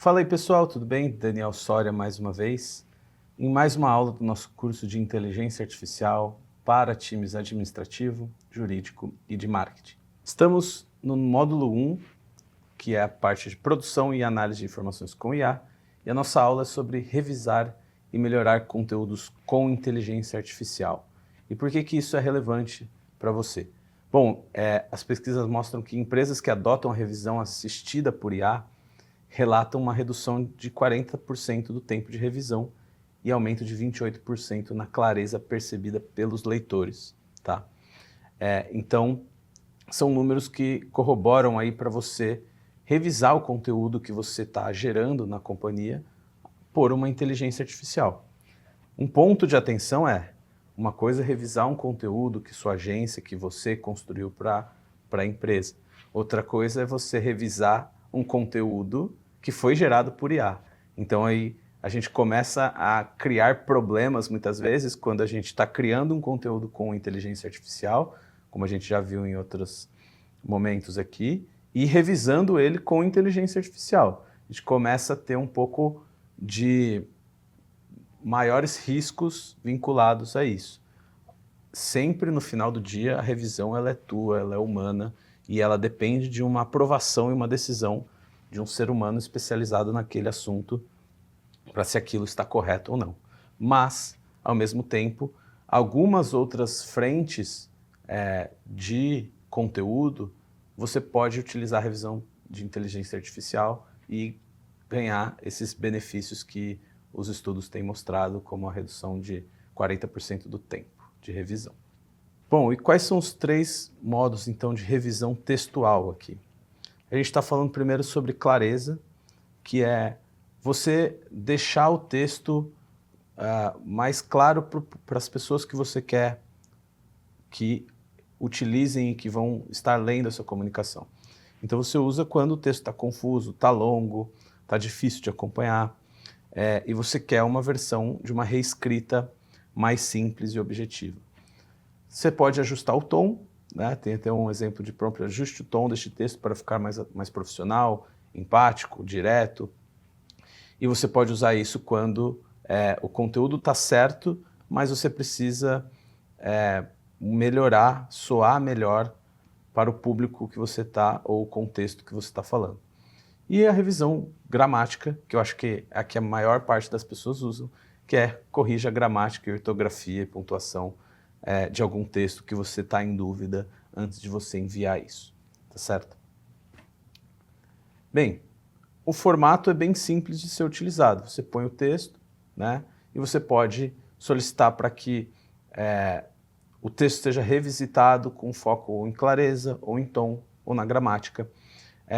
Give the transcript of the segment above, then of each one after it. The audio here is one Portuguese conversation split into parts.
Fala aí pessoal, tudo bem? Daniel Soria mais uma vez, em mais uma aula do nosso curso de Inteligência Artificial para times administrativo, jurídico e de marketing. Estamos no módulo 1, que é a parte de produção e análise de informações com IA, e a nossa aula é sobre revisar e melhorar conteúdos com inteligência artificial. E por que isso é relevante para você? Bom, as pesquisas mostram que empresas que adotam a revisão assistida por IA relatam uma redução de 40% do tempo de revisão e aumento de 28% na clareza percebida pelos leitores, tá? Então, são números que corroboram aí para você revisar o conteúdo que você está gerando na companhia por uma inteligência artificial. Um ponto de atenção uma coisa é revisar um conteúdo que sua agência, que você construiu para a empresa. Outra coisa é você revisar um conteúdo que foi gerado por IA. Então aí a gente começa a criar problemas muitas vezes quando a gente está criando um conteúdo com inteligência artificial, como a gente já viu em outros momentos aqui, e revisando ele com inteligência artificial. A gente começa a ter um pouco de maiores riscos vinculados a isso. Sempre no final do dia a revisão ela é tua, ela é humana e ela depende de uma aprovação e uma decisão de um ser humano especializado naquele assunto para se aquilo está correto ou não. Mas, ao mesmo tempo, algumas outras frentes de conteúdo, você pode utilizar a revisão de inteligência artificial e ganhar esses benefícios que os estudos têm mostrado, como a redução de 40% do tempo de revisão. Bom, e quais são os 3 modos, então, de revisão textual aqui? A gente está falando primeiro sobre clareza, que é você deixar o texto mais claro para as pessoas que você quer que utilizem e que vão estar lendo a sua comunicação. Então você usa quando o texto está confuso, está longo, está difícil de acompanhar, e você quer uma versão de uma reescrita mais simples e objetiva. Você pode ajustar o tom, né? Tem até um exemplo de prompt: ajuste o tom deste texto para ficar mais profissional, empático, direto. E você pode usar isso quando o conteúdo está certo, mas você precisa melhorar, soar melhor para o público que você está ou o contexto que você está falando. E a revisão gramática, que eu acho que é a que a maior parte das pessoas usam, que corrija a gramática, ortografia e pontuação de algum texto que você está em dúvida antes de você enviar isso, tá certo? Bem, o formato é bem simples de ser utilizado. Você põe o texto, né, e você pode solicitar para que o texto seja revisitado com foco ou em clareza, ou em tom, ou na gramática.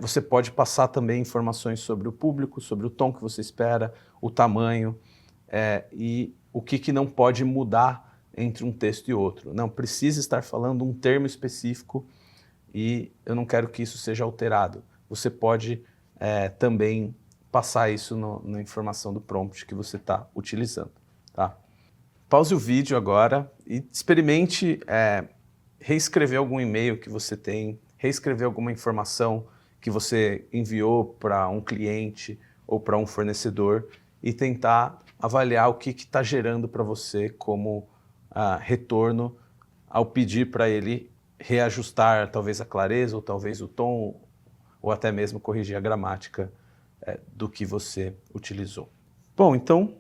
Você pode passar também informações sobre o público, sobre o tom que você espera, o tamanho, e o que não pode mudar entre um texto e outro. Não precisa estar falando um termo específico e eu não quero que isso seja alterado. Você pode também passar isso na informação do prompt que você está utilizando, tá? Pause o vídeo agora e experimente reescrever algum e-mail que você tem, reescrever alguma informação que você enviou para um cliente ou para um fornecedor e tentar avaliar o que está gerando para você como retorno ao pedir para ele reajustar talvez a clareza ou talvez o tom ou até mesmo corrigir a gramática do que você utilizou. Bom, então,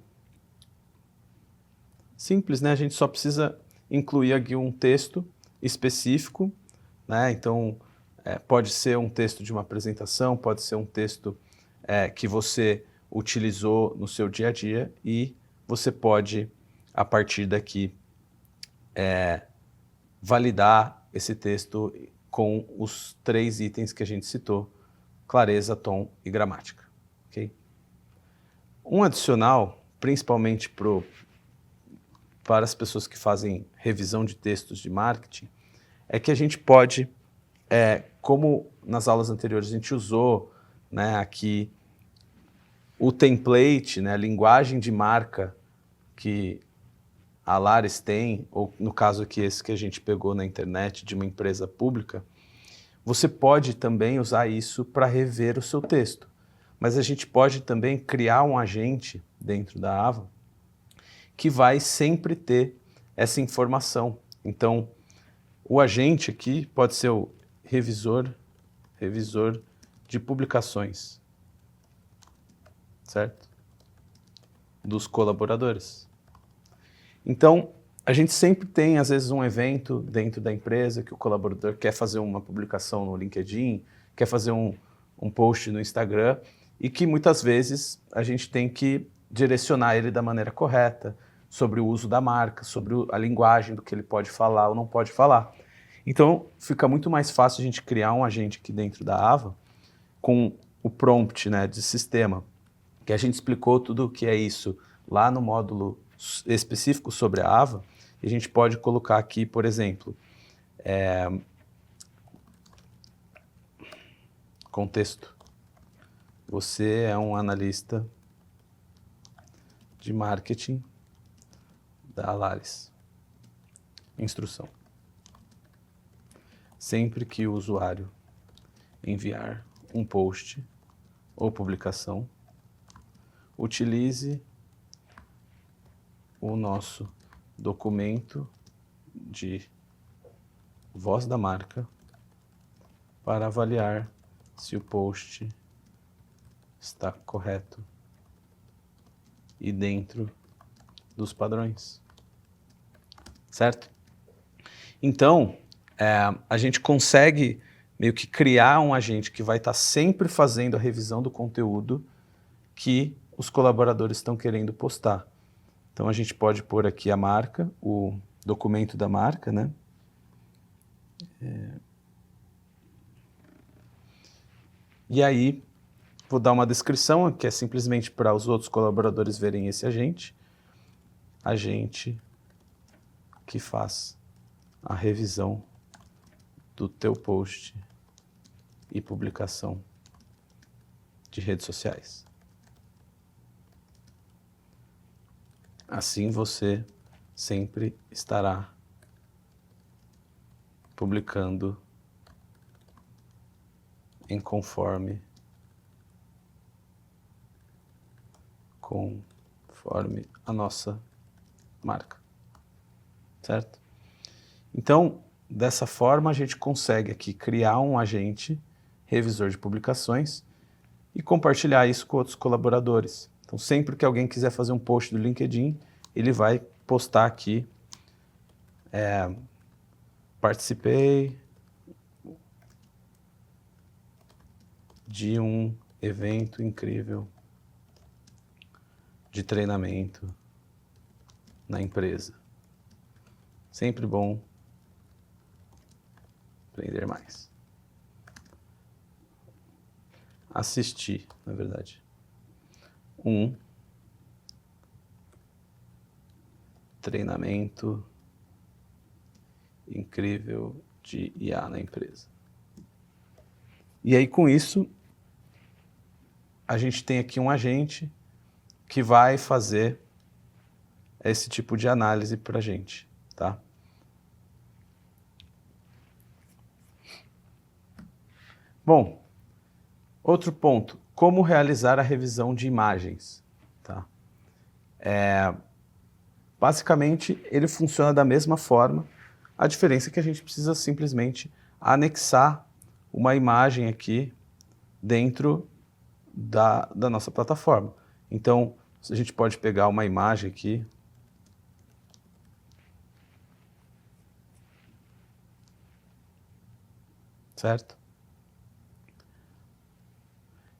simples, né? A gente só precisa incluir aqui um texto específico, né? Então, pode ser um texto de uma apresentação, pode ser um texto que você utilizou no seu dia a dia e você pode, a partir daqui, validar esse texto com os 3 itens que a gente citou: clareza, tom e gramática. Okay? Um adicional, principalmente para as pessoas que fazem revisão de textos de marketing, é que a gente pode, como nas aulas anteriores a gente usou, né, aqui o template, né, a linguagem de marca que a Lares tem, ou no caso aqui esse que a gente pegou na internet de uma empresa pública, você pode também usar isso para rever o seu texto. mas a gente pode também criar um agente dentro da Ava que vai sempre ter essa informação. Então, o agente aqui pode ser o revisor de publicações, certo? Dos colaboradores. Então, a gente sempre tem, às vezes, um evento dentro da empresa que o colaborador quer fazer uma publicação no LinkedIn, quer fazer um post no Instagram, e que muitas vezes a gente tem que direcionar ele da maneira correta, sobre o uso da marca, sobre a linguagem do que ele pode falar ou não pode falar. Então, fica muito mais fácil a gente criar um agente aqui dentro da Ava com o prompt, né, de sistema, que a gente explicou tudo o que é isso lá no módulo específico sobre a Ava, e a gente pode colocar aqui, por exemplo, contexto. Você é um analista de marketing da Alaris. Instrução. Sempre que o usuário enviar um post ou publicação, utilize o nosso documento de voz da marca para avaliar se o post está correto e dentro dos padrões. Certo? Então, a gente consegue meio que criar um agente que vai estar sempre fazendo a revisão do conteúdo que os colaboradores estão querendo postar. Então, a gente pode pôr aqui a marca, o documento da marca, né? E aí, vou dar uma descrição, que é simplesmente para os outros colaboradores verem esse agente. Agente que faz a revisão do teu post e publicação de redes sociais. Assim você sempre estará publicando conforme a nossa marca, certo? Então, dessa forma, a gente consegue aqui criar um agente revisor de publicações e compartilhar isso com outros colaboradores. Então, sempre que alguém quiser fazer um post do LinkedIn, ele vai postar aqui, participei de um evento incrível de treinamento na empresa. Sempre bom aprender mais. Assisti, na verdade, um treinamento incrível de IA na empresa. E aí, com isso, a gente tem aqui um agente que vai fazer esse tipo de análise para a gente, tá? Bom, outro ponto, como realizar a revisão de imagens, tá? Basicamente, ele funciona da mesma forma, a diferença é que a gente precisa simplesmente anexar uma imagem aqui dentro da nossa plataforma. Então, a gente pode pegar uma imagem aqui, certo?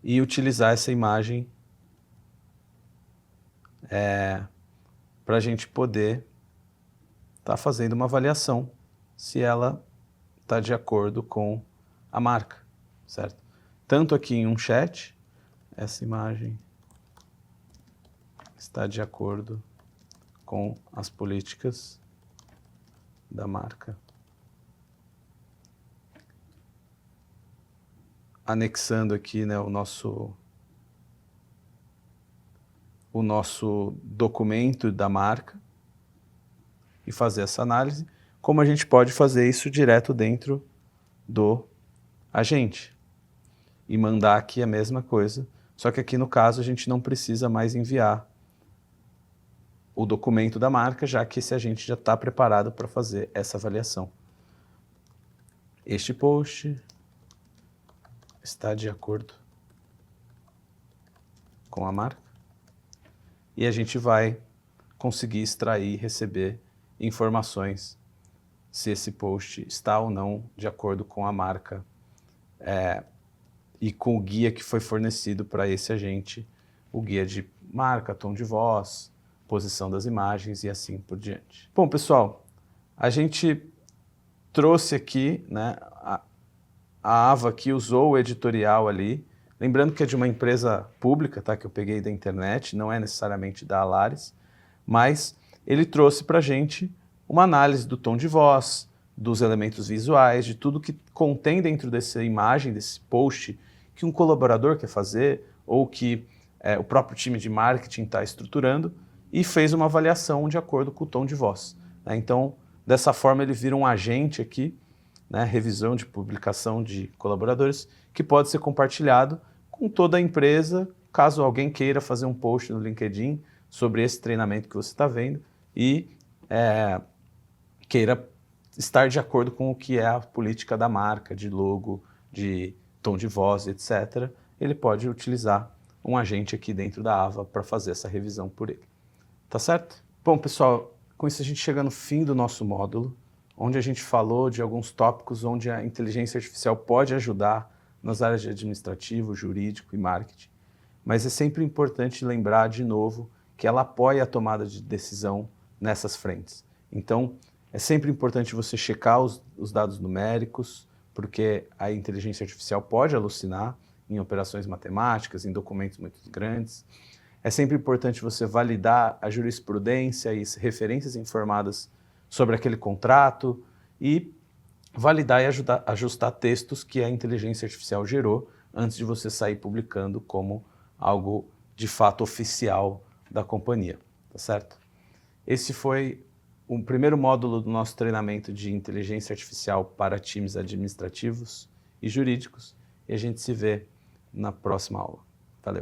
E utilizar essa imagem para a gente poder estar fazendo uma avaliação se ela está de acordo com a marca, certo? Tanto aqui em um chat, essa imagem está de acordo com as políticas da marca. Anexando aqui, né, o nosso documento da marca e fazer essa análise, como a gente pode fazer isso direto dentro do agente e mandar aqui a mesma coisa Só que aqui no caso a gente não precisa mais enviar o documento da marca, já que esse agente já está preparado para fazer essa avaliação. Este post está de acordo com a marca e a gente vai conseguir extrair e receber informações se esse post está ou não de acordo com a marca e com o guia que foi fornecido para esse agente, o guia de marca, tom de voz, posição das imagens e assim por diante. Bom, pessoal, a gente trouxe aqui, né, a Ava aqui usou o editorial ali, lembrando que é de uma empresa pública, tá, que eu peguei da internet, não é necessariamente da Alaris, mas ele trouxe para a gente uma análise do tom de voz, dos elementos visuais, de tudo que contém dentro dessa imagem, desse post, que um colaborador quer fazer ou que o próprio time de marketing está estruturando e fez uma avaliação de acordo com o tom de voz, né? Então, dessa forma, ele vira um agente aqui, né, revisão de publicação de colaboradores, que pode ser compartilhado com toda a empresa, caso alguém queira fazer um post no LinkedIn sobre esse treinamento que você está vendo e queira estar de acordo com o que é a política da marca, de logo, de tom de voz, etc., ele pode utilizar um agente aqui dentro da Ava para fazer essa revisão por ele. Tá certo? Bom, pessoal, com isso a gente chega no fim do nosso módulo, onde a gente falou de alguns tópicos onde a inteligência artificial pode ajudar nas áreas de administrativo, jurídico e marketing. Mas é sempre importante lembrar de novo que ela apoia a tomada de decisão nessas frentes. Então, é sempre importante você checar os dados numéricos, porque a inteligência artificial pode alucinar em operações matemáticas, em documentos muito grandes. É sempre importante você validar a jurisprudência e referências informadas sobre aquele contrato e validar e ajustar textos que a inteligência artificial gerou antes de você sair publicando como algo de fato oficial da companhia, tá certo? Esse foi o primeiro módulo do nosso treinamento de inteligência artificial para times administrativos e jurídicos e a gente se vê na próxima aula. Valeu!